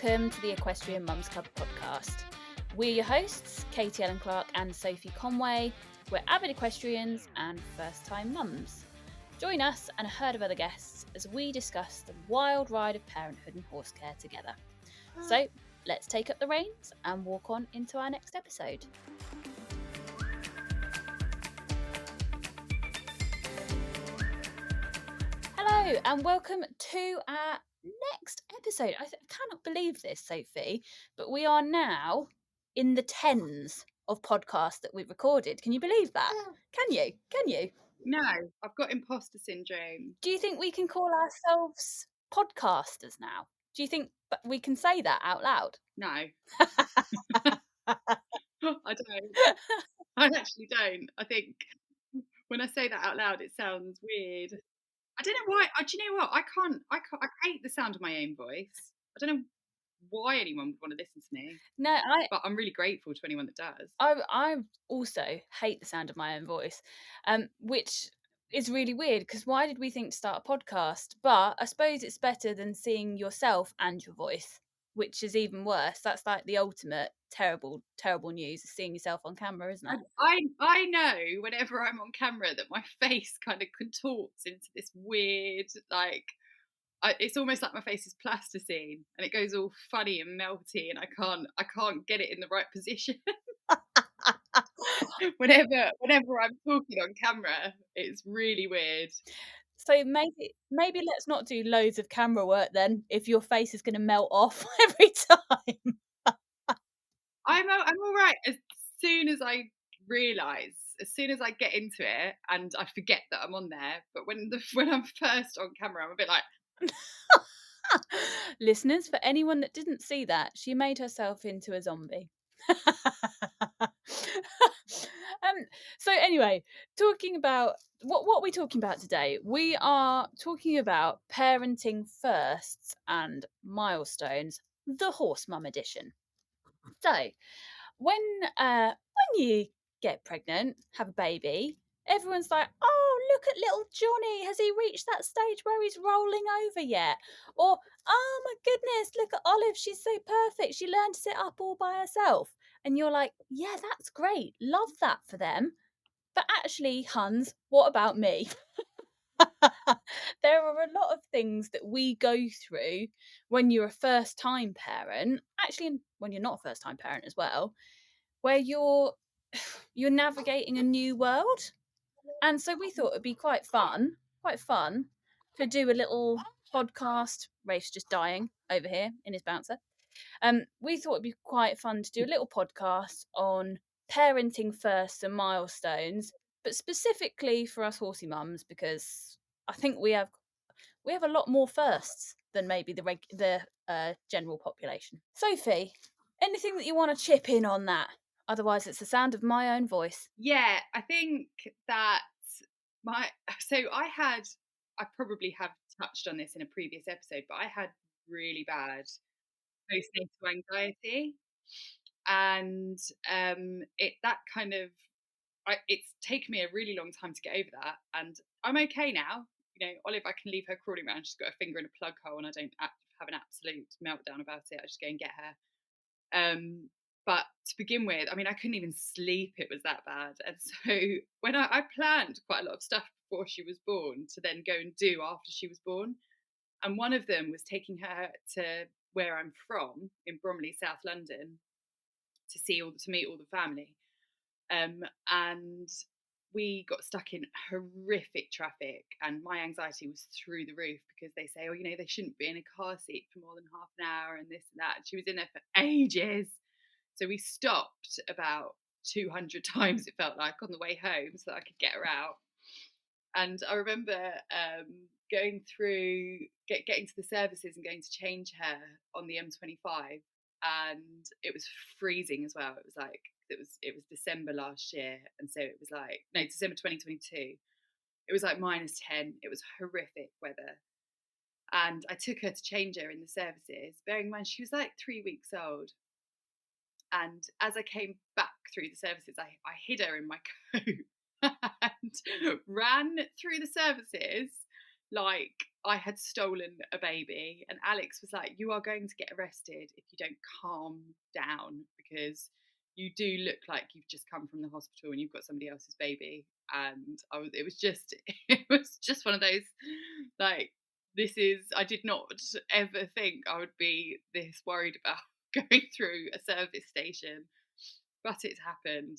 welcome to the Equestrian Mums Club podcast. We're your hosts, Katie Ellen Clark and Sophie Conway. We're avid equestrians and first-time mums. Join us and a herd of other guests as we discuss the wild ride of parenthood and horse care together. So let's take up the reins and walk on into our next episode. Hello and welcome to our next episode. I cannot believe this, Sophie, but we are now in the tens of podcasts that we've recorded. Can you believe that? Can you? No, I've got imposter syndrome. Do you think we can call ourselves podcasters now? Do you think we can say that out loud? No. I don't. I actually don't. I think when I say that out loud, it sounds weird. I don't know why. Do you know what? I hate the sound of my own voice. I don't know why anyone would want to listen to me. No, but I'm really grateful to anyone that does. I also hate the sound of my own voice, which is really weird because why did we think to start a podcast? But I suppose it's better than seeing yourself and your voice, which is even worse. That's like the ultimate terrible news, is seeing yourself on camera, isn't it? I know whenever I'm on camera that my face kind of contorts into this weird, like, it's almost like my face is plasticine and it goes all funny and melty and I can't get it in the right position. whenever I'm talking on camera, it's really weird. So maybe let's not do loads of camera work then, if your face is going to melt off every time. I'm all right as soon as I realise, as soon as I get into it and I forget that I'm on there. But when I'm first on camera, I'm a bit like. Listeners, for anyone that didn't see that, she made herself into a zombie. So anyway, talking about what are we talking about today? We are talking about parenting firsts and milestones, the horse mum edition. So when you get pregnant, have a baby, everyone's like, oh, look at little Johnny. Has he reached that stage where he's rolling over yet? Or, oh my goodness, look at Olive. She's so perfect. She learned to sit up all by herself. And you're like, yeah, that's great. Love that for them. But actually, Hans, what about me? There are a lot of things that we go through when you're a first-time parent, actually when you're not a first-time parent as well, where you're navigating a new world. And so we thought it'd be quite fun to do a little podcast. Rafe's just dying over here in his bouncer. We thought it'd be quite fun to do a little podcast on parenting firsts and milestones, but specifically for us horsey mums, because I think we have a lot more firsts than maybe the general population. Sophie, anything that you want to chip in on that? Otherwise, it's the sound of my own voice. Yeah, I think that I probably have touched on this in a previous episode, but I had really bad postnatal anxiety, and it's taken me a really long time to get over that, and I'm okay now. You know, Olive, I can leave her crawling around. She's got a finger in a plug hole, and I don't have an absolute meltdown about it. I just go and get her. But to begin with, I mean, I couldn't even sleep. It was that bad. And so when I planned quite a lot of stuff before she was born to then go and do after she was born. And one of them was taking her to where I'm from in Bromley, South London, to meet all the family. And we got stuck in horrific traffic and my anxiety was through the roof because they say, oh, you know, they shouldn't be in a car seat for more than half an hour and this and that. And she was in there for ages. So we stopped about 200 times, it felt like, on the way home so that I could get her out. And I remember going through, getting to the services and going to change her on the M25. And it was freezing as well. It was December last year. And so it was like, no, December 2022. It was like -10. It was horrific weather. And I took her to change her in the services, bearing in mind she was like 3 weeks old. And as I came back through the services, I hid her in my coat and ran through the services like I had stolen a baby. And Alex was like, "You are going to get arrested if you don't calm down because you do look like you've just come from the hospital and you've got somebody else's baby." And it was just, it was just one of those, like, I did not ever think I would be this worried about going through a service station, but it's happened.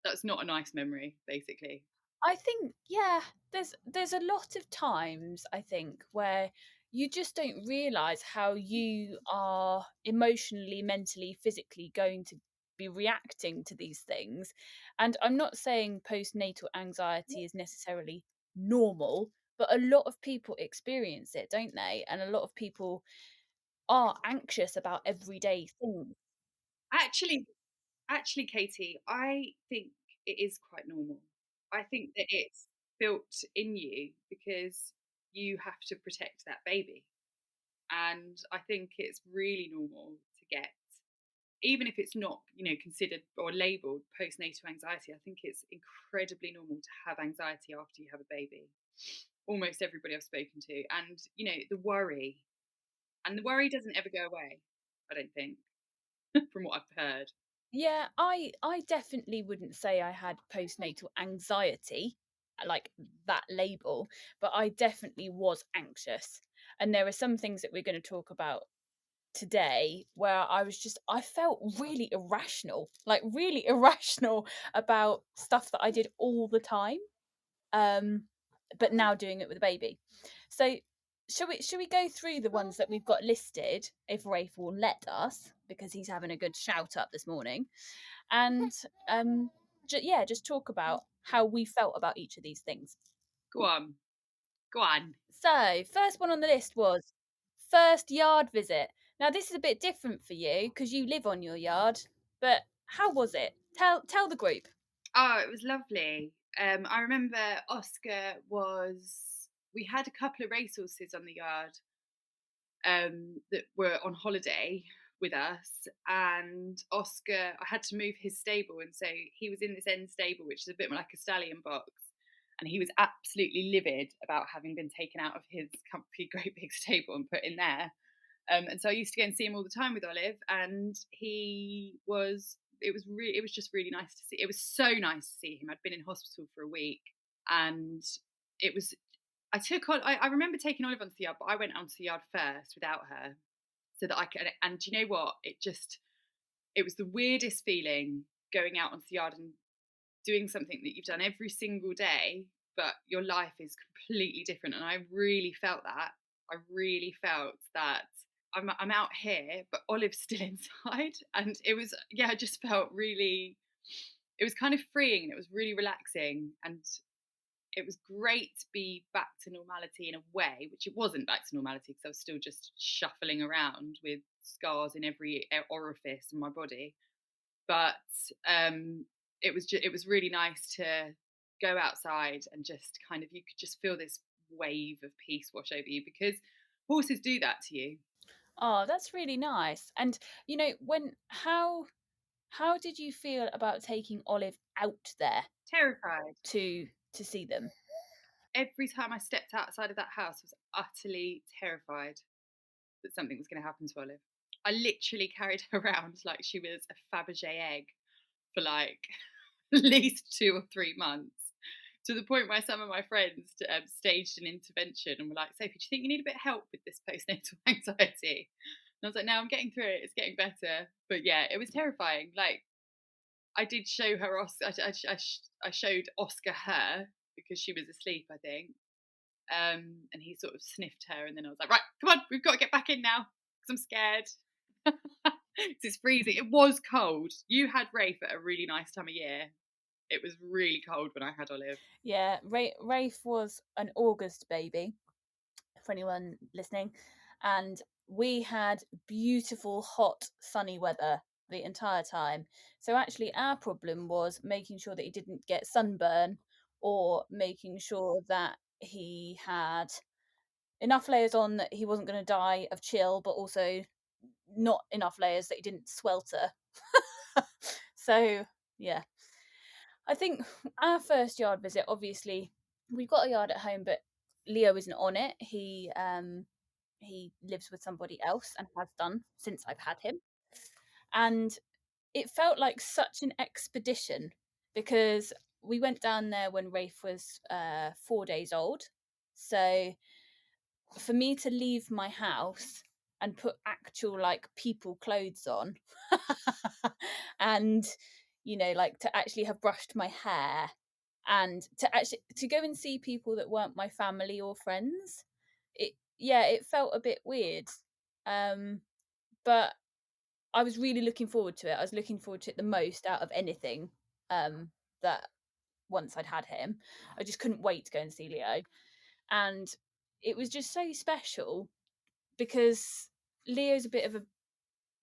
That's not a nice memory, basically. I think, yeah, there's a lot of times I think where you just don't realize how you are emotionally, mentally, physically going to be reacting to these things. And I'm not saying postnatal anxiety is necessarily normal, but a lot of people experience it, don't they? And a lot of people are anxious about everyday things. Actually, Actually, Katie, I think it is quite normal. I think that it's built in you because you have to protect that baby. And I think it's really normal to get, even if it's not, considered or labeled postnatal anxiety, I think it's incredibly normal to have anxiety after you have a baby. Almost everybody I've spoken to. And, the worry doesn't ever go away, I don't think, from what I've heard. Yeah, I definitely wouldn't say I had postnatal anxiety, like that label, but I definitely was anxious. And there are some things that we're going to talk about today where I felt really irrational, like really irrational about stuff that I did all the time. Um, but now doing it with a baby. So shall we go through the ones that we've got listed if Rafe will let us, because he's having a good shout up this morning, and yeah, just talk about how we felt about each of these things. Go on. Go on. So, first one on the list was first yard visit. Now, this is a bit different for you because you live on your yard, but how was it? Tell the group. Oh, it was lovely. I remember we had a couple of racehorses on the yard that were on holiday with us, and Oscar, I had to move his stable, and so he was in this end stable, which is a bit more like a stallion box, and he was absolutely livid about having been taken out of his comfy, great big stable and put in there. And so I used to go and see him all the time with Olive, and it was just really nice to see. It was so nice to see him. I'd been in hospital for a week, and it was. I remember taking Olive onto the yard, but I went onto the yard first without her, so that I could. And do you know what? It was the weirdest feeling going out onto the yard and doing something that you've done every single day, but your life is completely different. And I really felt that. I really felt that I'm out here, but Olive's still inside. And it was, yeah, I just felt really, it was kind of freeing. It was really relaxing. And it was great to be back to normality in a way, which it wasn't back to normality because I was still just shuffling around with scars in every orifice in my body. But it was really nice to go outside and just kind of, you could just feel this wave of peace wash over you because horses do that to you. Oh, that's really nice. And when how did you feel about taking Olive out there Terrified. to see them? Every time I stepped outside of that house, I was utterly terrified that something was going to happen to Olive. I literally carried her around like she was a Fabergé egg for like at least 2 or 3 months, to the point where some of my friends staged an intervention and were like, "Sophie, do you think you need a bit of help with this postnatal anxiety?" And I was like, "No, I'm getting through it. It's getting better." But yeah, it was terrifying. Like, I did show her Oscar. I showed Oscar her because she was asleep, I think. And he sort of sniffed her, and then I was like, "Right, come on, we've got to get back in now because I'm scared." It's freezing. It was cold. You had Rafe at a really nice time of year. It was really cold when I had Olive. Yeah, Rafe was an August baby, for anyone listening, and we had beautiful, hot, sunny weather the entire time. So actually, our problem was making sure that he didn't get sunburn, or making sure that he had enough layers on that he wasn't going to die of chill, but also not enough layers that he didn't swelter. So yeah, I think our first yard visit, obviously, we've got a yard at home, but Leo isn't on it. He lives with somebody else and has done since I've had him. And it felt like such an expedition because we went down there when Rafe was 4 days old. So for me to leave my house and put actual like people clothes on and like to actually have brushed my hair and to actually to go and see people that weren't my family or friends, it felt a bit weird. But I was really looking forward to it. I was looking forward to it the most out of anything, that once I'd had him. I just couldn't wait to go and see Leo. And it was just so special because Leo's a bit of a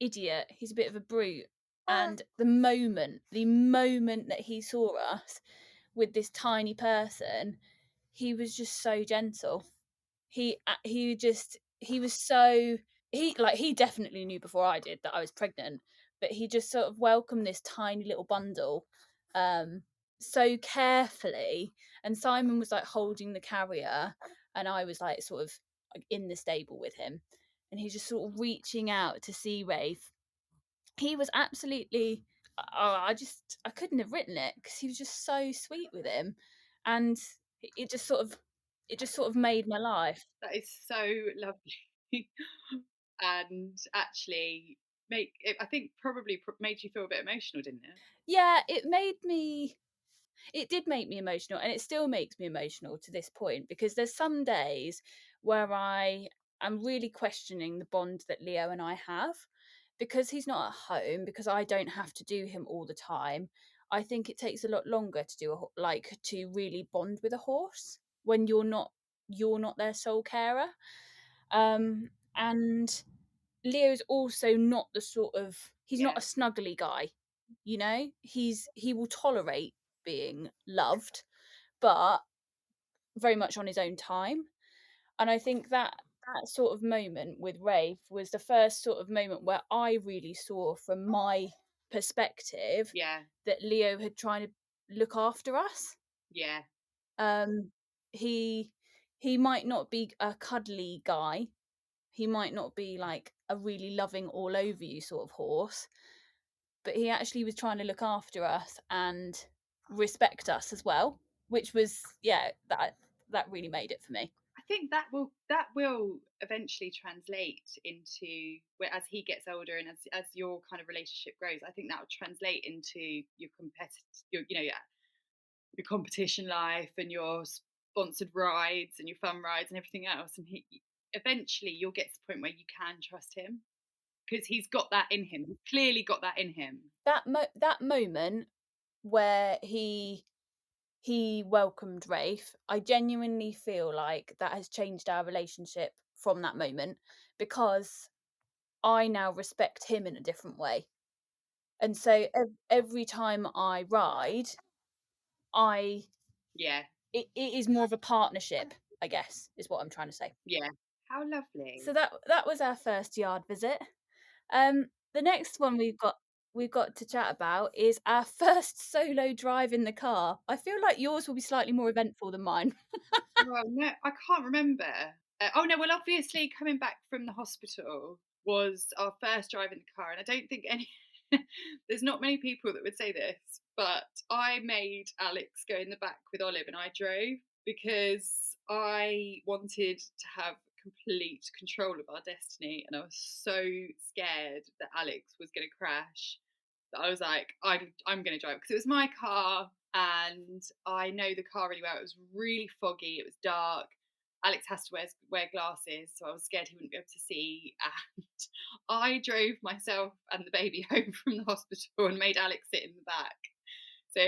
idiot. He's a bit of a brute. And the moment that he saw us with this tiny person, he was just so gentle. He was so he definitely knew before I did that I was pregnant, but he just sort of welcomed this tiny little bundle um so carefully, and Simon was like holding the carrier and I was like sort of like in the stable with him, and he's just sort of reaching out to see Rafe. He was absolutely, I couldn't have written it because he was just so sweet with him, and it just sort of made my life. That is so lovely. And actually make it, I think probably made you feel a bit emotional, didn't it? Yeah, it did make me emotional, and it still makes me emotional to this point because there's some days where I am really questioning the bond that Leo and I have because he's not at home, because I don't have to do him all the time. I think it takes a lot longer to do like to really bond with a horse when you're not their sole carer. And Leo's also not the sort of, he's not Yeah. a snuggly guy, he will tolerate being loved, but very much on his own time. And I think that sort of moment with Rafe was the first sort of moment where I really saw from my perspective Yeah. that Leo had tried to look after us. Yeah. Um he he might not be a cuddly guy. He might not be like a really loving all over you sort of horse, but he actually was trying to look after us and respect us as well, which was, yeah, that really made it for me. I think that will eventually translate into where, as he gets older and as your kind of relationship grows, I think that will translate into your your competition life and your sponsored rides and your fun rides and everything else. And he eventually you'll get to the point where you can trust him because he's got that in him. He's clearly got that in him. That moment where he welcomed Rafe, I genuinely feel like that has changed our relationship from that moment because I now respect him in a different way. And so every time I ride, I Yeah. it is more of a partnership, I guess, is what I'm trying to say. Yeah. How So lovely. that was our first yard visit. The next one we've got to chat about is our first solo drive in the car. I feel like yours will be slightly more eventful than mine. Well, no, I can't remember. Oh no, well, obviously coming back from the hospital was our first drive in the car, and I don't think any. There's not many people that would say this, but I made Alex go in the back with Olive, and I drove because I wanted to have complete control of our destiny, and I was so scared that Alex was going to crash that I was like, I'm going to drive because it was my car and I know the car really well. It was really foggy. It was dark. Alex has to wear glasses, so I was scared he wouldn't be able to see. And I drove myself and the baby home from the hospital and made Alex sit in the back. So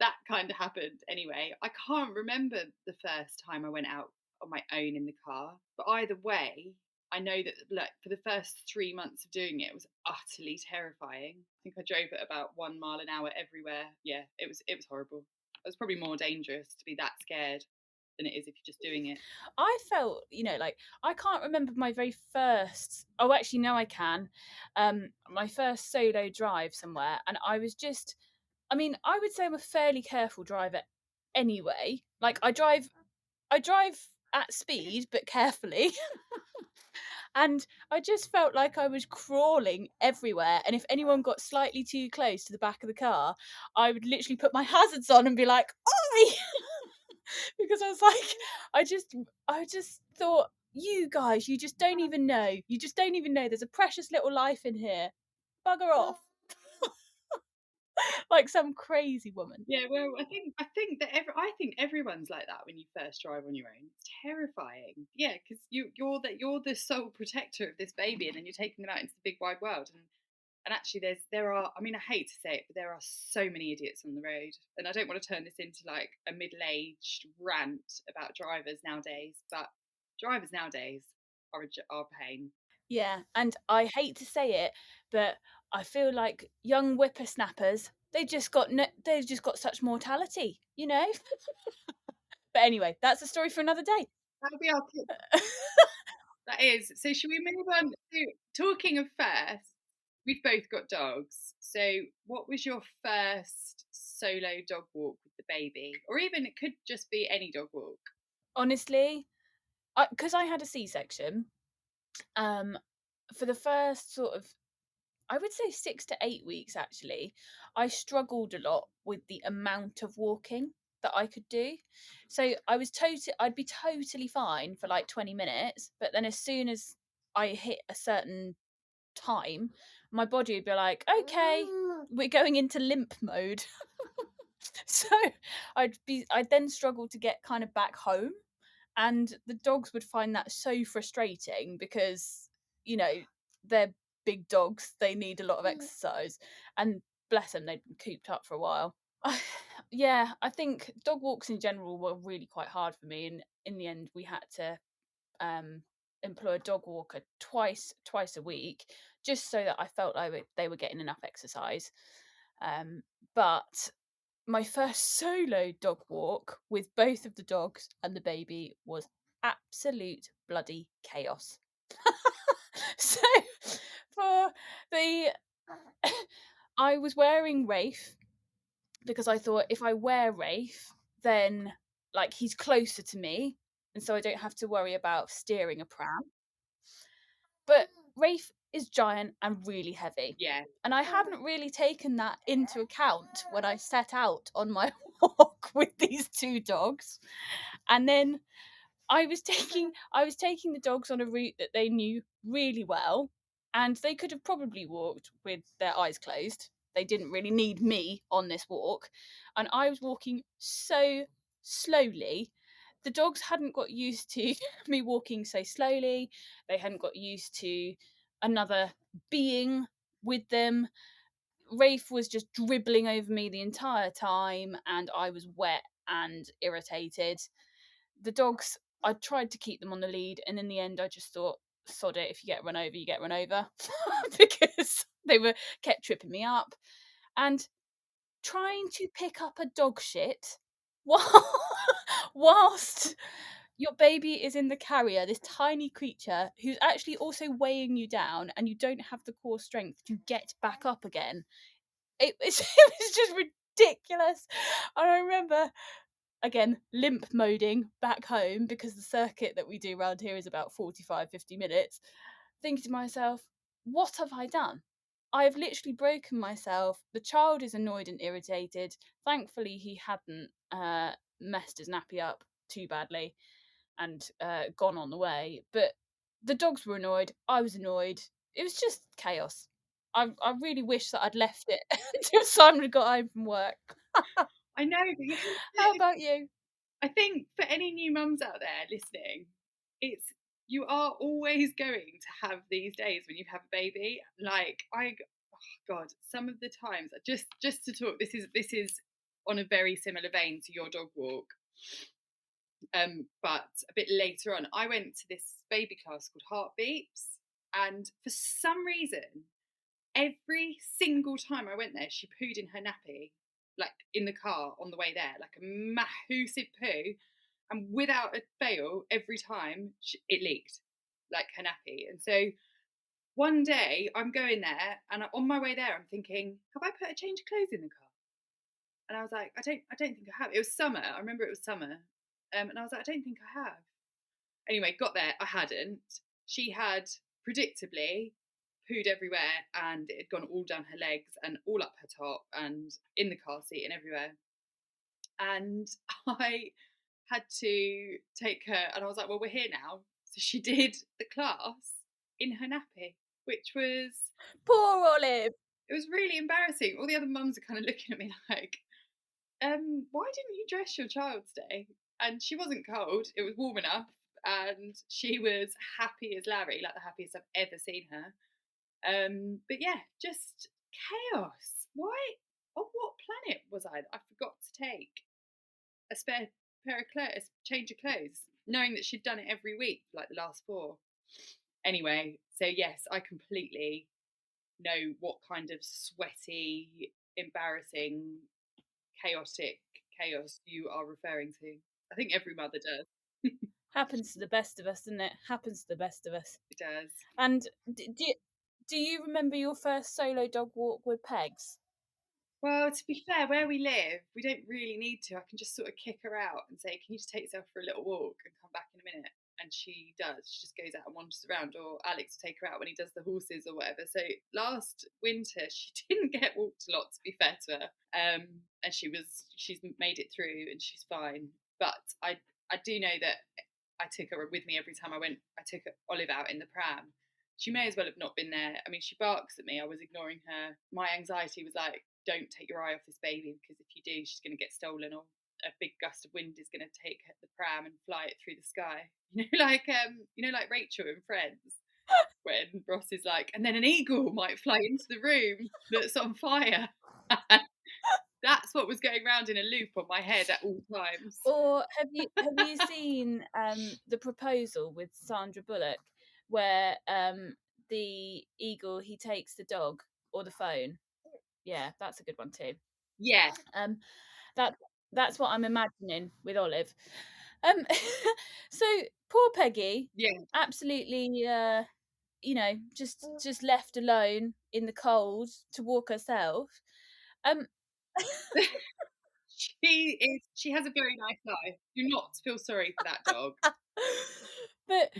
that kind of happened anyway. I can't remember the first time I went out on my own in the car, but either way, I know that like for the first 3 months of doing it, it was utterly terrifying. I think I drove at about 1 mile an hour everywhere. Yeah, it was horrible. It was probably more dangerous to be that scared than it is if you're just doing it. I felt, like I can't remember my very first. Oh, actually, no, I can. My first solo drive somewhere, and I was just. I mean, I would say I'm a fairly careful driver anyway. Like I drive at speed but carefully. And I just felt like I was crawling everywhere. And if anyone got slightly too close to the back of the car, I would literally put my hazards on and be like, "Oi!" Because I was like, I just thought, you guys, you just don't even know. You just don't even know. There's a precious little life in here. Bugger off, like some crazy woman. Yeah, well, I think that I think everyone's like that when you first drive on your own. It's terrifying. Yeah, because you're the sole protector of this baby, and then you're taking them out into the big wide world. And actually, there are. I mean, I hate to say it, but there are so many idiots on the road. And I don't want to turn this into like a middle-aged rant about drivers nowadays, but drivers nowadays are a pain. Yeah, and I hate to say it, but I feel like young whippersnappers, they've just got such mortality, you know. But anyway, that's a story for another day. That'll be our tip. That is. So should we move on? So talking of first, we've both got dogs. So what was your first solo dog walk with the baby? Or even it could just be any dog walk. Honestly, because I had a C-section, um, for the first sort of, I would say 6 to 8 weeks actually, I struggled a lot with the amount of walking that I could do. So I'd be totally fine for like 20 minutes, but then as soon as I hit a certain time, my body would be like, okay, we're going into limp mode. So I'd then struggle to get kind of back home, and the dogs would find that so frustrating because, you know, they're big dogs, they need a lot of exercise, and bless them, they'd been cooped up for a while. Yeah, I think dog walks in general were really quite hard for me, and in the end we had to um employ a dog walker twice a week, just so that I felt like they were getting enough exercise. But my first solo dog walk with both of the dogs and the baby was absolute bloody chaos. So for the I was wearing Rafe because I thought if I wear Rafe, then like he's closer to me, and so I don't have to worry about steering a pram. But Rafe is giant and really heavy. Yeah. And I hadn't really taken that into account when I set out on my walk with these two dogs. And then I was taking the dogs on a route that they knew really well, and they could have probably walked with their eyes closed. They didn't really need me on this walk, and I was walking so slowly. The dogs hadn't got used to me walking so slowly. They hadn't got used to another being with them. Rafe was just dribbling over me the entire time, and I was wet and irritated. The dogs, I tried to keep them on the lead, and in the end, I just thought, sod it, if you get run over, you get run over. Because they were kept tripping me up. And trying to pick up a dog shit while, whilst your baby is in the carrier, this tiny creature who's actually also weighing you down, and you don't have the core strength to get back up again. It was, it was just ridiculous. And I remember, again, limp moding back home because the circuit that we do around here is about 45-50 minutes, thinking to myself, what have I done? I have literally broken myself. The child is annoyed and irritated. Thankfully, he hadn't messed his nappy up too badly and gone on the way. But the dogs were annoyed. I was annoyed. It was just chaos. I really wish that I'd left it until Simon had got home from work. I know, but How about you? I think for any new mums out there listening, it's you are always going to have these days when you have a baby. Like oh God, some of the times just to talk. This is on a very similar vein to your dog walk. But a bit later on, I went to this baby class called Heartbeats, and for some reason, every single time I went there, she pooed in her nappy, like in the car on the way there, like a massive poo. And without a fail, every time it leaked, like her nappy. And so one day I'm going there, and on my way there, I'm thinking, have I put a change of clothes in the car? And I was like, I don't think I have. It was summer. I remember it was summer. And I was like, I don't think I have. Anyway, got there. I hadn't. She had predictably pooed everywhere, and it had gone all down her legs and all up her top and in the car seat and everywhere. And I had to take her, and I was like, well, we're here now. So she did the class in her nappy, which was, Poor Olive. it was really embarrassing. All the other mums are kind of looking at me like, why didn't you dress your child today? And she wasn't cold, it was warm enough, and she was happy as Larry, like the happiest I've ever seen her. But yeah, just chaos. Why? On what planet was I that I forgot to take a spare pair of clothes, change of clothes, knowing that she'd done it every week for like the last four? Anyway, so yes, I completely know what kind of sweaty, embarrassing, chaotic chaos you are referring to. I think every mother does. Happens to the best of us, doesn't it? Happens to the best of us. It does. And do you remember your first solo dog walk with Pegs? Well, to be fair, where we live, we don't really need to. I can just sort of kick her out and say, "Can you just take yourself for a little walk and come back in a minute?" And she does. She just goes out and wanders around, or Alex will take her out when he does the horses or whatever. So last winter, she didn't get walked a lot, to be fair to her. And she's made it through and she's fine. But I do know that I took her with me every time I went. I took Olive out in the pram. She may as well have not been there. I mean, she barks at me. I was ignoring her. My anxiety was like, don't take your eye off this baby, because if you do, she's going to get stolen, or a big gust of wind is going to take the pram and fly it through the sky. Like Rachel in Friends, when Ross is like, and then an eagle might fly into the room that's on fire. That's what was going round in a loop on my head at all times. Or have you seen The Proposal with Sandra Bullock, where the eagle, he takes the dog or the phone? Yeah, that's a good one too. Yeah, Um, that that's what I'm imagining with Olive. Um, so poor Peggy, yeah. absolutely, just left alone in the cold to walk herself. Um, She has a very nice life. Do not feel sorry for that dog. but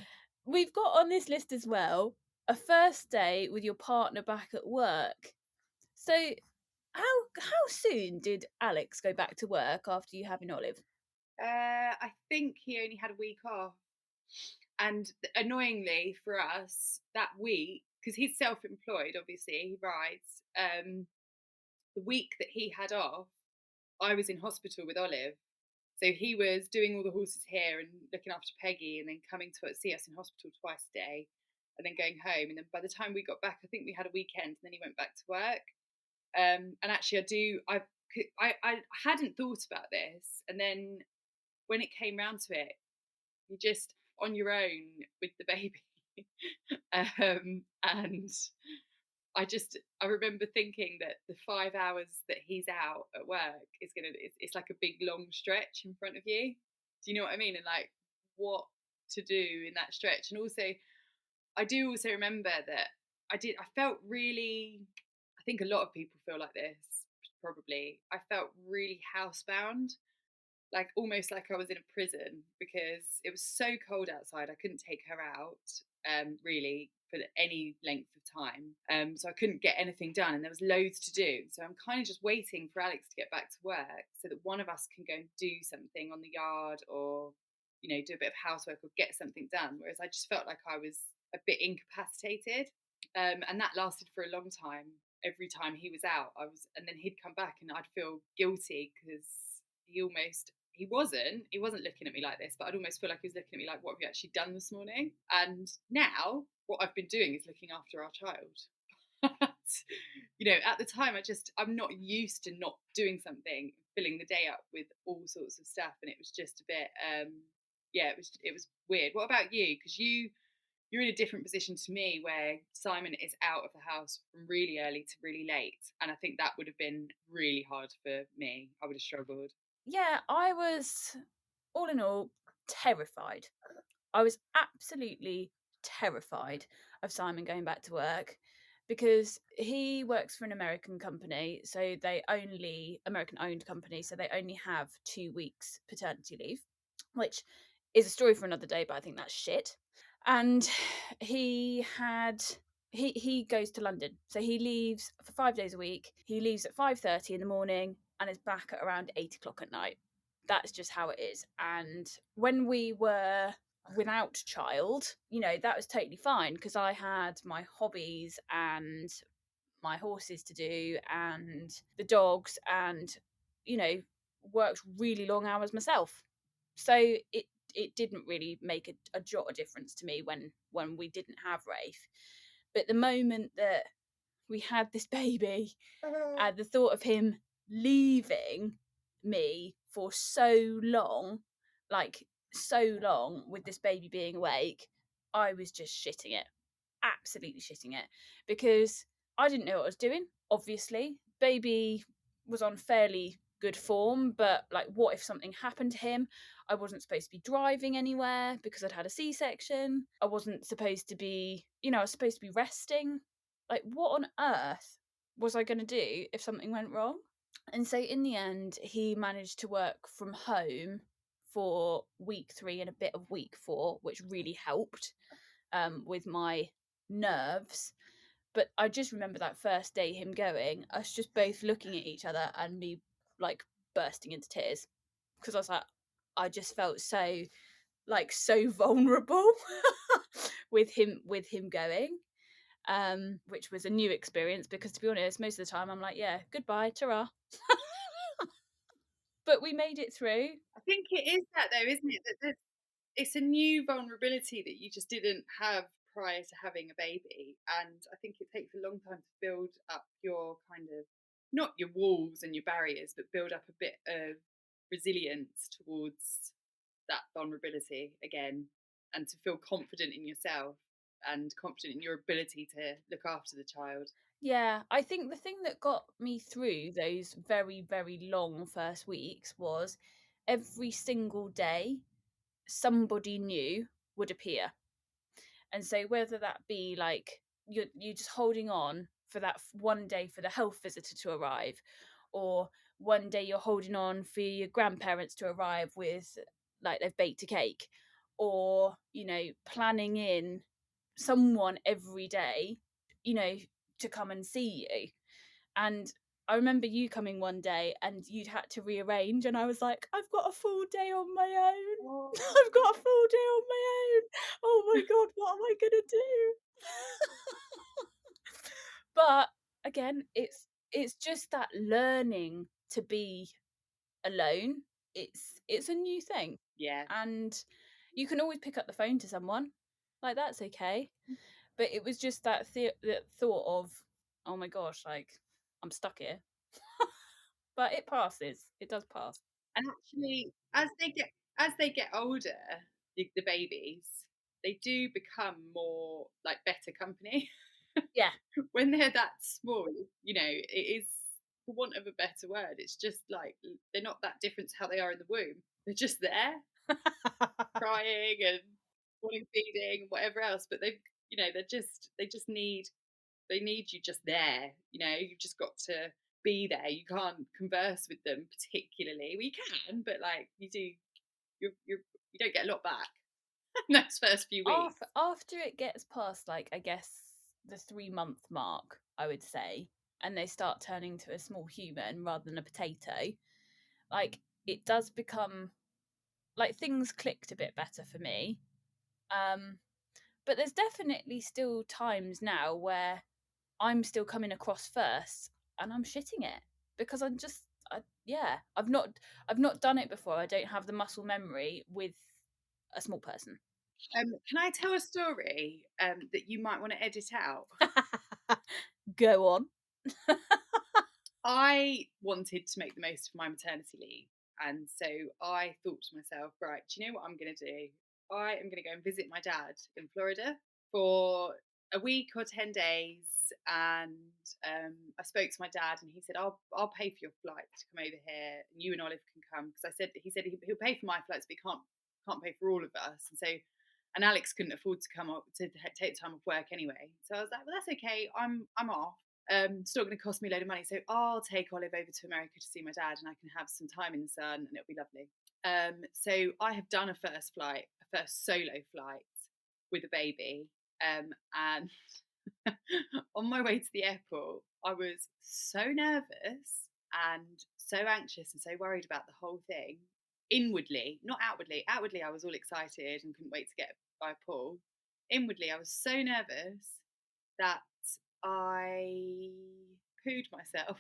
we've got on this list as well a first day with your partner back at work. So how soon did Alex go back to work after you having Olive? I think he only had a week off. And annoyingly for us, that week, because he's self employed, obviously, he rides, the week that he had off, I was in hospital with Olive. So he was doing all the horses here and looking after Peggy, and then coming to see us in hospital twice a day, and then going home. And then by the time we got back, I think we had a weekend, and then he went back to work. And actually, I hadn't thought about this, and then when it came round to it, you're just on your own with the baby. And I remember thinking that the 5 hours that he's out at work it's like a big long stretch in front of you. Do you know what I mean? And like what to do in that stretch. And also I do also remember that I felt really, I think a lot of people feel like this probably. I felt really housebound, like almost like I was in a prison, because it was so cold outside. I couldn't take her out really for any length of time. So I couldn't get anything done, and there was loads to do. So I'm kind of just waiting for Alex to get back to work so that one of us can go and do something on the yard, or do a bit of housework or get something done. Whereas I just felt like I was a bit incapacitated, and that lasted for a long time. Every time he was out, and then he'd come back, and I'd feel guilty because he wasn't looking at me like this, but I'd almost feel like he was looking at me like, what have you actually done this morning? And now what I've been doing is looking after our child. At the time, I'm not used to not doing something, filling the day up with all sorts of stuff, and it was just a bit, it was weird. What about you? Because you're in a different position to me, where Simon is out of the house from really early to really late, and I think that would have been really hard for me. I would have struggled. Yeah, I was, all in all, terrified. I was absolutely terrified of Simon going back to work. because he works for an American company, so they only American owned company, so they only have 2 weeks paternity leave, which is a story for another day, but I think that's shit. And he had he goes to London, so he leaves for 5 days a week. He leaves at 5:30 in the morning and is back at around 8 o'clock at night. That's just how it is. And when we were without child, that was totally fine because I had my hobbies and my horses to do and the dogs and, you know, worked really long hours myself. So it didn't really make a jot of difference to me when we didn't have Rafe. But the moment that we had this baby, the thought of him leaving me for so long, like so long with this baby being awake, I was just shitting it, absolutely shitting it, because I didn't know what I was doing. Obviously, baby was on fairly good form, but like, what if something happened to him? I wasn't supposed to be driving anywhere because I'd had a C-section. I wasn't supposed to be, I was supposed to be resting. Like, what on earth was I going to do if something went wrong? And so in the end, he managed to work from home for week 3 and a bit of week 4, which really helped with my nerves. But I just remember that first day, him going, us just both looking at each other and me like bursting into tears because I was like, I just felt so so vulnerable with him going, which was a new experience because, to be honest, most of the time I'm like, yeah, goodbye, ta-ra. But we made it through. I think it is that though, isn't it? That it's a new vulnerability that you just didn't have prior to having a baby, and I think it takes a long time to build up your kind of, not your walls and your barriers, but build up a bit of resilience towards that vulnerability again, and to feel confident in yourself and confident in your ability to look after the child. Yeah, I think the thing that got me through those very, very long first weeks was every single day somebody new would appear. And so whether that be like you're just holding on for that one day for the health visitor to arrive, or one day you're holding on for your grandparents to arrive with like they've baked a cake, or planning in someone every day, you know, to come and see you. And I remember you coming one day and you'd had to rearrange, and I was like, I've got a full day on my own. Oh. I've got a full day on my own. Oh my God, what am I going to do? But again, it's just that learning to be alone. It's a new thing. Yeah. And you can always pick up the phone to someone. Like, that's okay. But it was just that thought of, oh my gosh, like, I'm stuck here. But it passes. It does pass. And actually, as they get older, the babies, they do become more like better company. Yeah. When they're that small, it is, for want of a better word, it's just like they're not that different to how they are in the womb. They're just there, crying and wanting feeding and whatever else. But they just need you just there. You've just got to be there. You can't converse with them particularly. Well, you can, but like you don't get a lot back in those first few weeks. After it gets past, like, I guess the 3-month mark, I would say, and they start turning to a small human rather than a potato, like, it does become like things clicked a bit better for me. But there's definitely still times now where I'm still coming across first and I'm shitting it because yeah, I've not done it before. I don't have the muscle memory with a small person. Can I tell a story that you might want to edit out? Go on. I wanted to make the most of my maternity leave. And so I thought to myself, right, do you know what I'm going to do? I am going to go and visit my dad in Florida for a week or 10 days. And I spoke to my dad and he said, I'll pay for your flight to come over here and you and Olive can come. Because he said he'll pay for my flights, but he can't pay for all of us. And so And Alex couldn't afford to come up to take time off work anyway. So I was like, well, that's okay. I'm off. It's not going to cost me a load of money, so I'll take Olive over to America to see my dad, and I can have some time in the sun, and it'll be lovely. So I have done a first solo flight with a baby, and on my way to the airport, I was so nervous and so anxious and so worried about the whole thing. Inwardly, not outwardly. Outwardly, I was all excited and couldn't wait to get by Paul. Inwardly, I was so nervous that I pooed myself.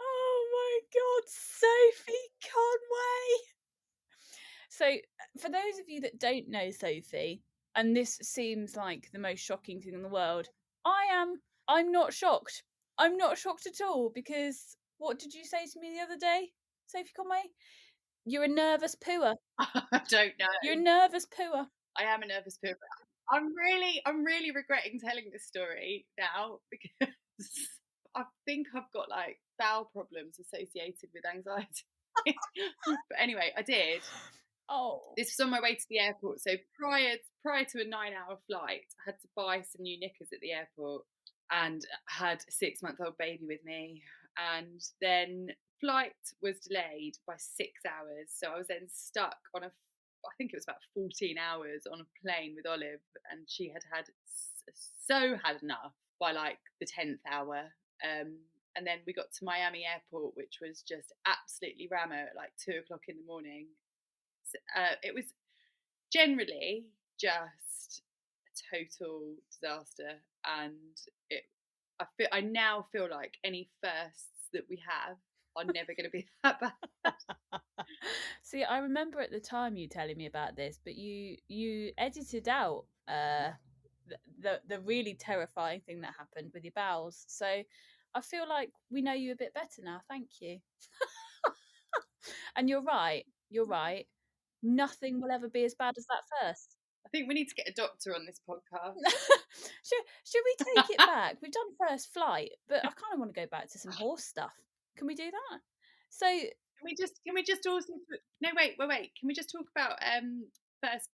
Oh my God, Sophie Conway. So, for those of you that don't know Sophie, and this seems like the most shocking thing in the world, I'm not shocked. I'm not shocked at all because what did you say to me the other day, Sophie Conway? You're a nervous pooer. I don't know. You're a nervous pooer. I am a nervous pooper. I'm really regretting telling this story now because I think I've got like bowel problems associated with anxiety. But anyway, I did. Oh. This was on my way to the airport. So prior to a 9-hour flight, I had to buy some new knickers at the airport and had a 6-month-old baby with me. And then flight was delayed by 6 hours. So I was then stuck on I think it was about 14 hours on a plane with Olive, and she had enough by like the 10th hour. And then we got to Miami airport, which was just absolutely rammer at like 2 o'clock in the morning. It was generally just a total disaster, and it. I now feel like any firsts that we have are never going to be that bad. See, I remember at the time you telling me about this, but you edited out the really terrifying thing that happened with your bowels. So I feel like we know you a bit better now. Thank you. And you're right. You're right. Nothing will ever be as bad as that first. I think we need to get a doctor on this podcast. should we take it back? We've done first flight, but I kind of want to go back to some horse stuff. Can we do that? So Can we just also no wait. Can we just talk about first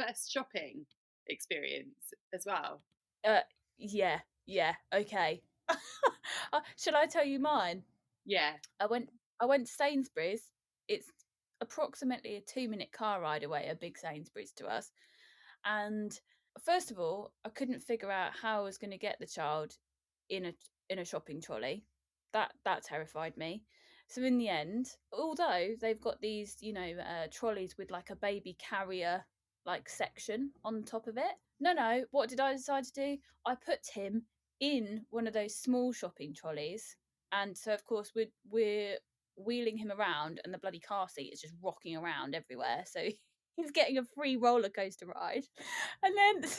first shopping experience as well? yeah, okay. Shall I tell you mine? Yeah. I went to Sainsbury's. It's approximately a 2-minute car ride away, a big Sainsbury's to us. And first of all, I couldn't figure out how I was going to get the child in a shopping trolley. That terrified me. So in the end, although they've got these, trolleys with like a baby carrier like section on top of it. No. What did I decide to do? I put him in one of those small shopping trolleys, and so of course we're wheeling him around, and the bloody car seat is just rocking around everywhere. So he's getting a free roller coaster ride, and then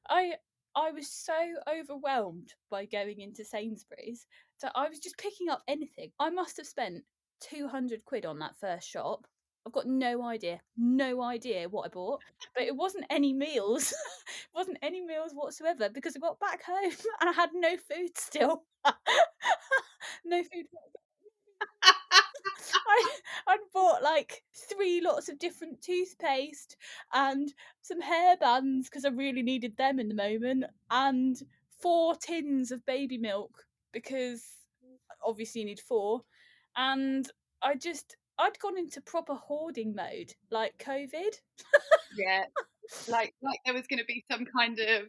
I I was so overwhelmed by going into Sainsbury's that I was just picking up anything. I must have spent 200 quid on that first shop. I've got no idea what I bought, but it wasn't any meals. It wasn't any meals whatsoever because I got back home and I had no food still. No food. I'd bought like 3 lots of different toothpaste and some hair bands because I really needed them in the moment, and 4 tins of baby milk because obviously you need 4. And I'd gone into proper hoarding mode, like COVID. Yeah. Like there was going to be some kind of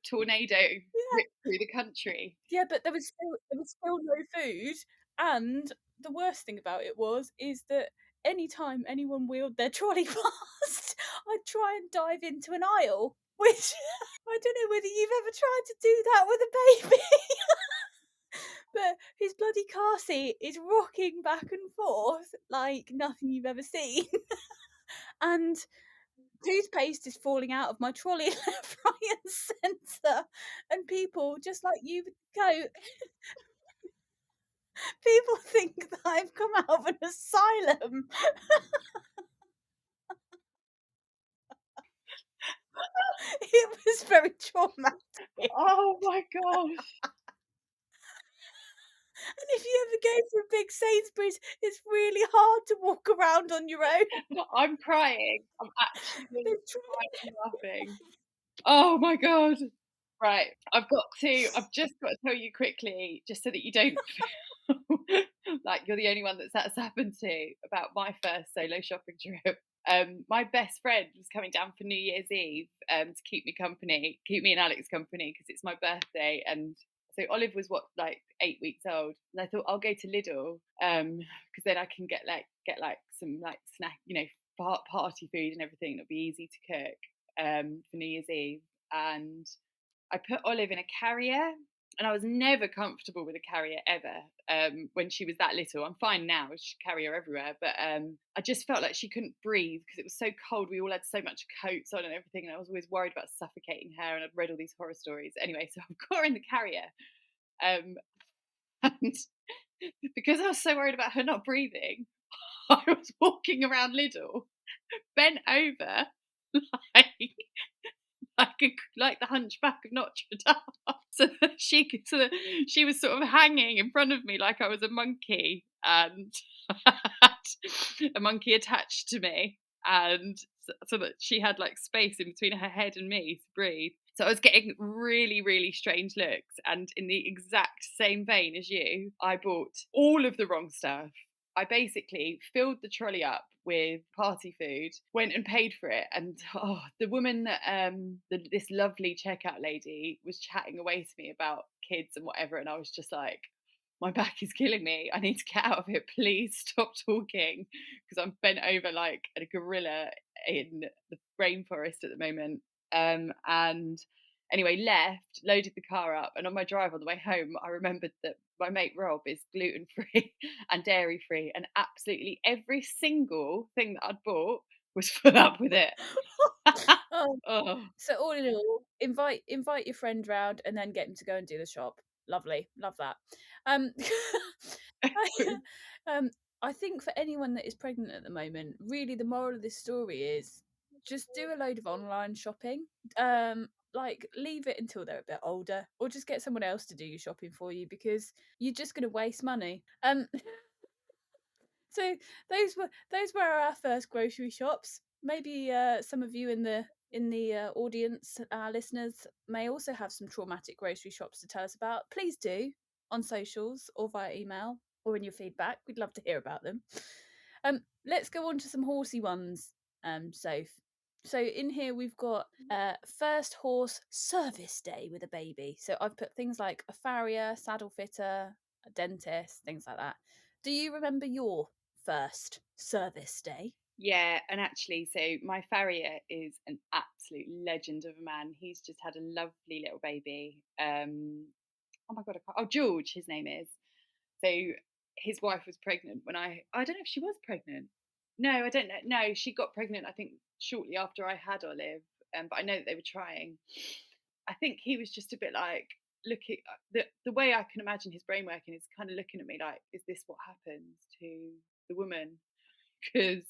tornado Yeah. rip through the country. Yeah, but there was still no food, and the worst thing about it is that anytime anyone wheeled their trolley past, I'd try and dive into an aisle, which I don't know whether you've ever tried to do that with a baby. But his bloody car seat is rocking back and forth like nothing you've ever seen. And toothpaste is falling out of my trolley left, right, and centre. And people, just like you would go, people think that I've come out of an asylum. It was very traumatic. Oh my gosh. And if you ever go for a big Sainsbury's, it's really hard to walk around on your own. I'm crying. I'm actually Literally. crying laughing. Oh my god. Right, I've just got to tell you quickly, just so that you don't feel like you're the only one that's happened to, about my first solo shopping trip. My best friend was coming down for New Year's Eve, to keep me company, keep me and Alex company, because it's my birthday. And so Olive was what, like 8 weeks old, and I thought I'll go to Lidl, because then I can get some like snack, party food and everything that'll be easy to cook, for New Year's Eve. And I put Olive in a carrier, and I was never comfortable with a carrier ever. When she was that little, I'm fine now. She carry her everywhere, but I just felt like she couldn't breathe because it was so cold. We all had so much coats on and everything, and I was always worried about suffocating her. And I'd read all these horror stories. Anyway, so I've got her in the carrier, um, and because I was so worried about her not breathing, I was walking around Lidl, bent over, like like the Hunchback of Notre Dame. So that she was sort of hanging in front of me like I was a monkey, and had a monkey attached to me, and so that she had like space in between her head and me to breathe. So I was getting really, really strange looks. And in the exact same vein as you, I bought all of the wrong stuff. I basically filled the trolley up with party food, went and paid for it, and the woman that this lovely checkout lady was chatting away to me about kids and whatever, and I was just like, my back is killing me. I need to get out of here. Please stop talking, because I'm bent over like a gorilla in the rainforest at the moment. And anyway, left, loaded the car up, and on my drive on the way home, I remembered that my mate Rob is gluten free and dairy free, and absolutely every single thing that I'd bought was full up with it. Oh, Oh, so all in all, invite your friend round and then get him to go and do the shop. Lovely, love that. Um, um, I think for anyone that is pregnant at the moment, really the moral of this story is just do a load of online shopping. Like leave it until they're a bit older, or just get someone else to do your shopping for you because you're just going to waste money. So those were our first grocery shops. Maybe some of you in the audience, our listeners, may also have some traumatic grocery shops to tell us about. Please do on socials or via email or in your feedback. We'd love to hear about them. Let's go on to some horsey ones, Soph. So in here we've got first horse service day with a baby. So I've put things like a farrier, saddle fitter, a dentist, things like that. Do you remember your first service day? yeah, and actually, so my farrier is an absolute legend of a man. He's just had a lovely little baby. Oh my god, George, his name is. So his wife was pregnant when I don't know if she was pregnant. No, I don't know. No, she got pregnant, I think, shortly after I had Olive. But I know that they were trying. I think he was just a bit like looking, the way I can imagine his brain working is kind of looking at me like, is this what happens to the woman? Because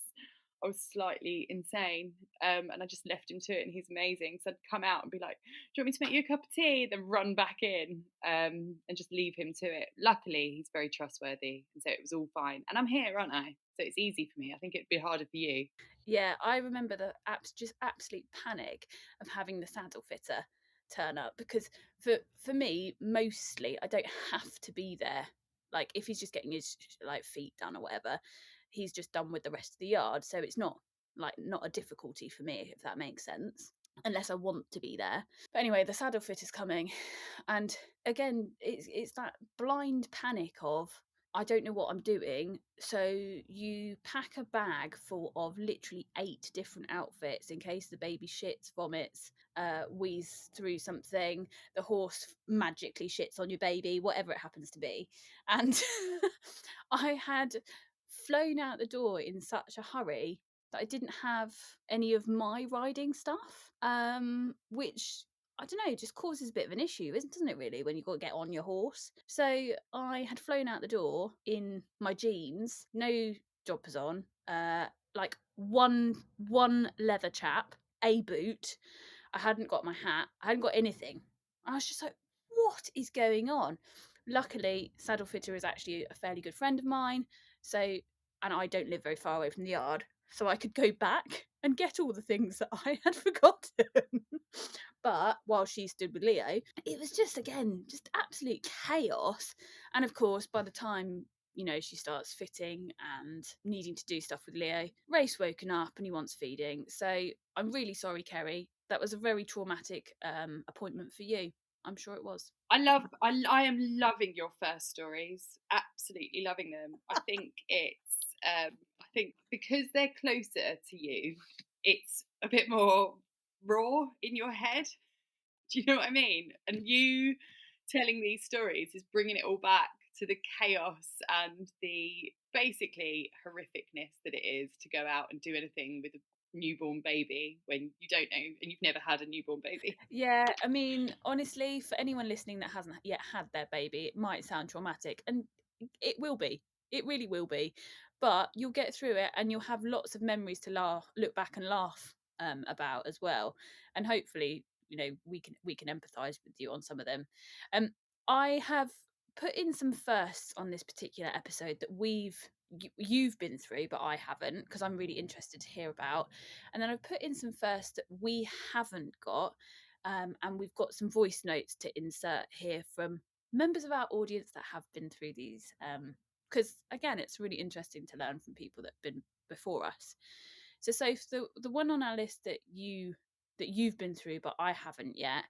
I was slightly insane, and I just left him to it, and he's amazing. So I'd come out and be like, "Do you want me to make you a cup of tea?" Then run back in, and just leave him to it. Luckily, he's very trustworthy, and so it was all fine. And I'm here, aren't I? So it's easy for me. I think it'd be harder for you. Yeah, I remember the just absolute panic of having the saddle fitter turn up because for me, mostly I don't have to be there. Like if he's just getting his like feet done or whatever, he's just done with the rest of the yard. So it's not a difficulty for me, if that makes sense. Unless I want to be there. But anyway, the saddle fit is coming. And again, it's that blind panic of I don't know what I'm doing. So you pack a bag full of literally 8 different outfits in case the baby shits, vomits, wheezes through something, the horse magically shits on your baby, whatever it happens to be. And I had flown out the door in such a hurry that I didn't have any of my riding stuff, which I don't know, just causes a bit of an issue, doesn't it, really, when you've got to get on your horse? So I had flown out the door in my jeans, no jumpers on, like one leather chap, a boot. I hadn't got my hat, I hadn't got anything. I was just like, what is going on? Luckily, saddle fitter is actually a fairly good friend of mine, so and I don't live very far away from the yard, so I could go back and get all the things that I had forgotten. But while she stood with Leo, it was just again just absolute chaos. And of course, by the time she starts fitting and needing to do stuff with Leo, Rafe's woken up and he wants feeding. So I'm really sorry, Kerry. That was a very traumatic appointment for you. I'm sure it was. I am loving your first stories. Absolutely loving them. I think because they're closer to you, it's a bit more raw in your head. Do you know what I mean? And you telling these stories is bringing it all back to the chaos and the basically horrificness that it is to go out and do anything with a newborn baby when you don't know and you've never had a newborn baby. Yeah, I mean, honestly, for anyone listening that hasn't yet had their baby, it might sound traumatic, and it will be. It really will be. But you'll get through it, and you'll have lots of memories to look back and laugh about as well. And hopefully, we can empathise with you on some of them. Um, I have put in some firsts on this particular episode that you've been through, but I haven't, because I'm really interested to hear about. And then I've put in some firsts that we haven't got. And we've got some voice notes to insert here from members of our audience that have been through these. Because again, it's really interesting to learn from people that have been before us. So, the one on our list that you've been through, but I haven't yet,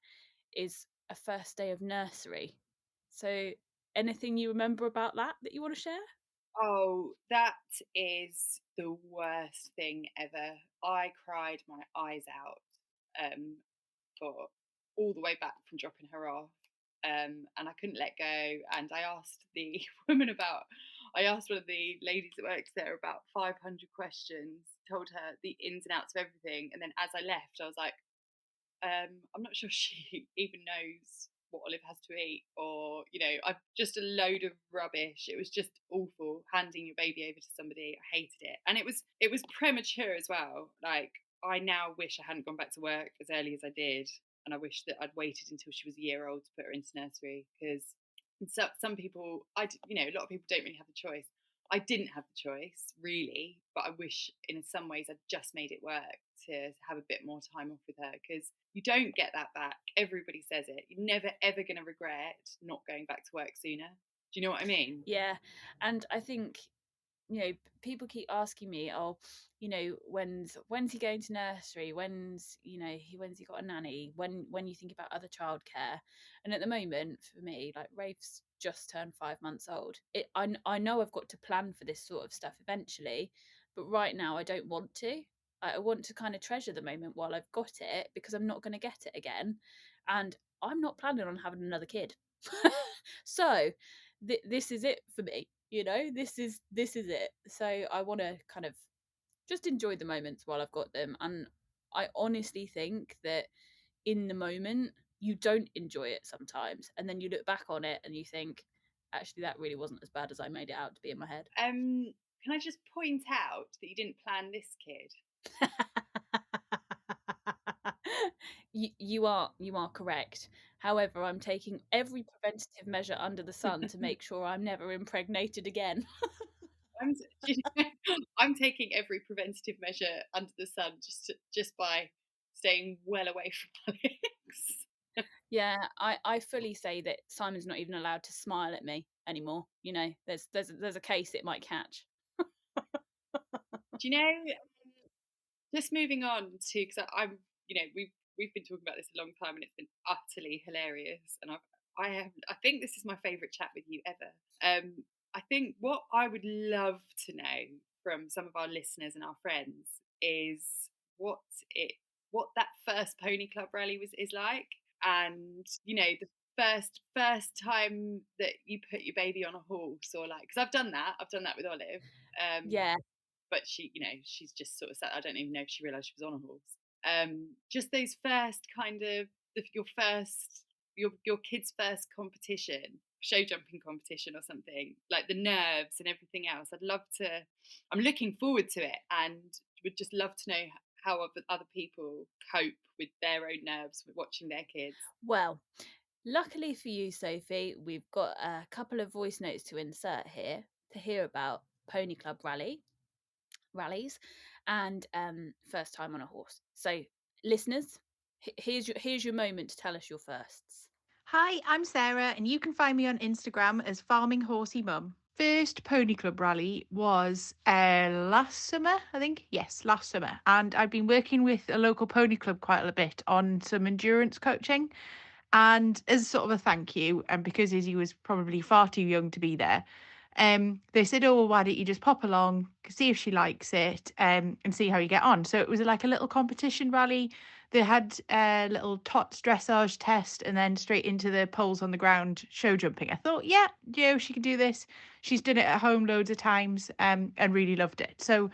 is a first day of nursery. So, anything you remember about that you want to share? Oh, that is the worst thing ever. I cried my eyes out for all the way back from dropping her off. And I couldn't let go. And I asked the I asked one of the ladies that works there about 500 questions, told her the ins and outs of everything. And then as I left, I was like, I'm not sure she even knows what Olive has to eat, or I've just a load of rubbish. It was just awful handing your baby over to somebody. I hated it, and it was premature as well. Like I now wish I hadn't gone back to work as early as I did, and I wish that I'd waited until she was a year old to put her into nursery because some people, a lot of people don't really have the choice. I didn't have the choice really, but I wish in some ways I'd just made it work to have a bit more time off with her because you don't get that back. Everybody says it. You're never ever going to regret not going back to work sooner. Do you know what I mean? Yeah, and I think people keep asking me, oh, when's he going to nursery? When's he got a nanny? When you think about other childcare, and at the moment, for me, like Rafe's just turned 5 months old. I know I've got to plan for this sort of stuff eventually, but right now I don't want to. I want to kind of treasure the moment while I've got it because I'm not going to get it again, and I'm not planning on having another kid. So this is it for me. This is it. So I want to kind of just enjoy the moments while I've got them. And I honestly think that in the moment you don't enjoy it sometimes, and then you look back on it and you think, actually, that really wasn't as bad as I made it out to be in my head. Can I just point out that you didn't plan this kid? You are correct. However, I'm taking every preventative measure under the sun to make sure I'm never impregnated again. I'm, do you know, I'm taking every preventative measure under the sun just by staying well away from Alex. Yeah, I fully say that Simon's not even allowed to smile at me anymore. There's a case it might catch. Do you know? Just moving on to because I'm, we've been talking about this a long time and it's been utterly hilarious. And I think this is my favourite chat with you ever. I think what I would love to know from some of our listeners and our friends is what it what that first pony club rally is like, and the first time that you put your baby on a horse, or like because I've done that with Olive. Yeah, But she's just sort of sat. I don't even know if she realised she was on a horse. Just those first kind of your kid's first competition, show jumping competition or something, like the nerves and everything else. I'm looking forward to it, and would just love to know how other people cope with their own nerves with watching their kids. well, Luckily for you, Sophie, we've got a couple of voice notes to insert here to hear about Pony Club rallies and first time on a horse. So, listeners, here's your moment to tell us your firsts. Hi, I'm Sarah, and you can find me on Instagram as Farming Horsey Mum. First pony club rally was last summer, I think. Yes, last summer. And I've been working with a local pony club quite a bit on some endurance coaching. And as sort of a thank you, and because Izzy was probably far too young to be there, they said, "Oh, well, why don't you just pop along, see if she likes it, and see how you get on?" So it was like a little competition rally. They had a little tots dressage test, and then straight into the poles on the ground show jumping. I thought, yeah, she can do this. She's done it at home loads of times, and really loved it. So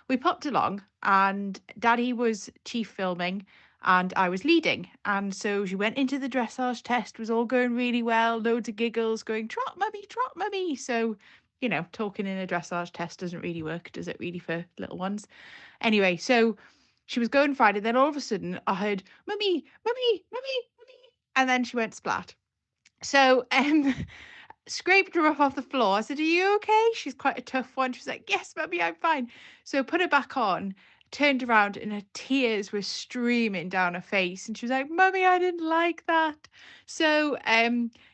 we popped along, and Daddy was chief filming and I was leading. And so she went into the dressage test, was all going really well, loads of giggles, going, trot, mummy, trot, mummy. So, talking in a dressage test doesn't really work, does it, really, for little ones? Anyway, so she was going fine. And then all of a sudden, I heard, mummy, mummy, mummy, mummy. And then she went splat. So, scraped her up off the floor. I said, "Are you okay?" She's quite a tough one. She was like, "Yes, mummy, I'm fine." So put her back on, turned around, and her tears were streaming down her face. And she was like, "Mummy, I didn't like that." So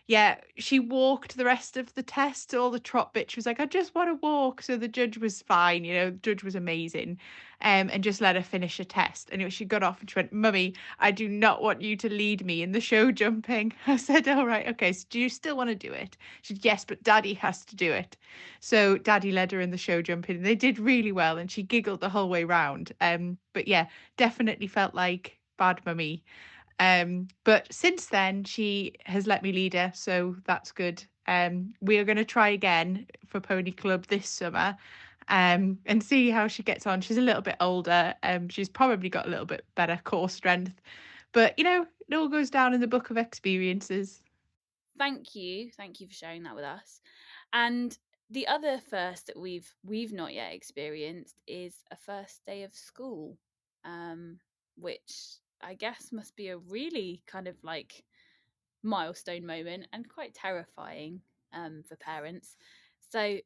yeah, she walked the rest of the test, all the trot bit. She was like, "I just want to walk." So the judge was fine, the judge was amazing. And just let her finish her test. Anyway, she got off and she went, "Mummy, I do not want you to lead me in the show jumping." I said, "All right, okay, so do you still want to do it?" She said, "Yes, but Daddy has to do it." So Daddy led her in the show jumping, and they did really well, and she giggled the whole way round. But yeah, definitely felt like bad mummy. But since then, she has let me lead her, so that's good. We are going to try again for Pony Club this summer, and see how she gets on. She's a little bit older. She's probably got a little bit better core strength, but it all goes down in the book of experiences. Thank you for sharing that with us. And the other first that we've not yet experienced is a first day of school, which I guess must be a really kind of like milestone moment and quite terrifying for parents. So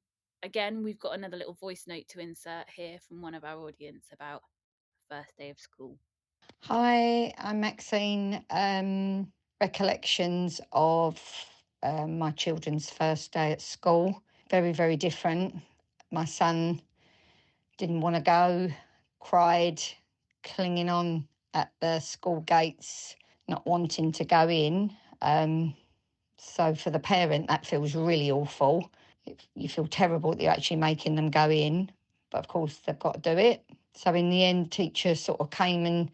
again, we've got another little voice note to insert here from one of our audience about first day of school. Hi, I'm Maxine. Recollections of my children's first day at school. Very, very different. My son didn't want to go, cried, clinging on at the school gates, not wanting to go in. So for the parent, that feels really awful. You feel terrible that you're actually making them go in, but of course they've got to do it. So in the end, teacher sort of came and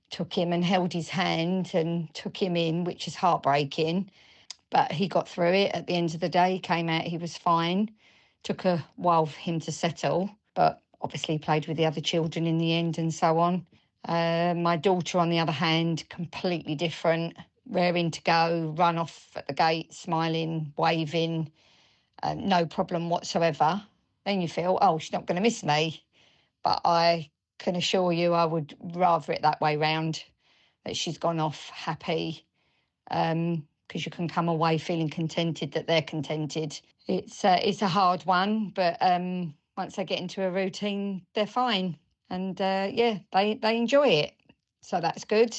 took him and held his hand and took him in, which is heartbreaking. But he got through it at the end of the day. He came out, he was fine. Took a while for him to settle, but obviously played with the other children in the end and so on. My daughter, on the other hand, completely different, raring to go, run off at the gate, smiling, waving, no problem whatsoever. Then you feel, oh, she's not going to miss me. But I can assure you I would rather it that way round, that she's gone off happy, because you can come away feeling contented that they're contented. It's a hard one, but once they get into a routine, they're fine. And yeah, they enjoy it. So that's good.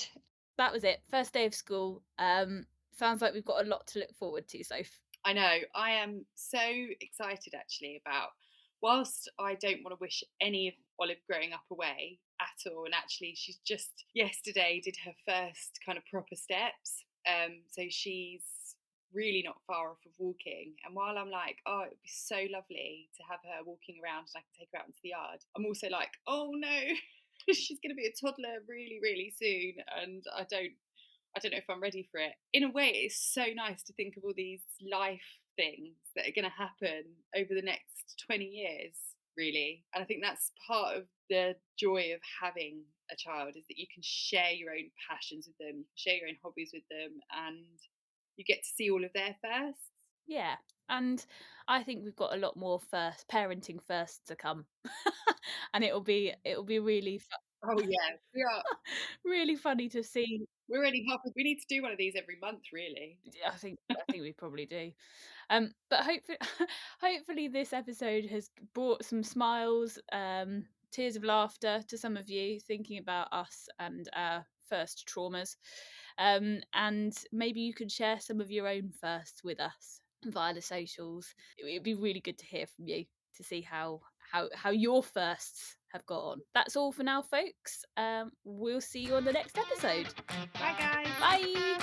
That was it. First day of school. Sounds like we've got a lot to look forward to, Soph. I know. I am so excited actually about, whilst I don't want to wish any of Olive growing up away at all, and actually she's just yesterday did her first kind of proper steps. So she's really not far off of walking. And while I'm like, oh, it would be so lovely to have her walking around and I can take her out into the yard, I'm also like, oh no, she's going to be a toddler really, really soon, and I don't know if I'm ready for it. In a way, it's so nice to think of all these life things that are going to happen over the next 20 years, really. And I think that's part of the joy of having a child, is that you can share your own passions with them, you can share your own hobbies with them, and you get to see all of their firsts. Yeah, and I think we've got a lot more first parenting first to come, and it'll be really Oh, yeah, we are. really funny to see. We're already halfway. We need to do one of these every month, really. I think we probably do. But hopefully, hopefully this episode has brought some smiles, tears of laughter to some of you thinking about us and our first traumas. And maybe you could share some of your own firsts with us via the socials. It'd be really good to hear from you to see how your firsts have gone. That's all for now, folks. We'll see you on the next episode. Bye, guys. Bye.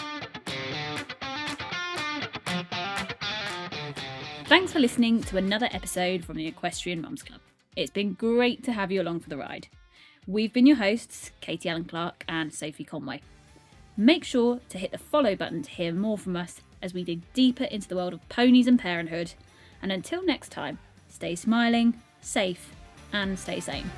Thanks for listening to another episode from the Equestrian Mums Club. It's been great to have you along for the ride. We've been your hosts, Katie Allen Clark and Sophie Conway. Make sure to hit the follow button to hear more from us as we dig deeper into the world of ponies and parenthood. And until next time, stay smiling, safe, and stay sane.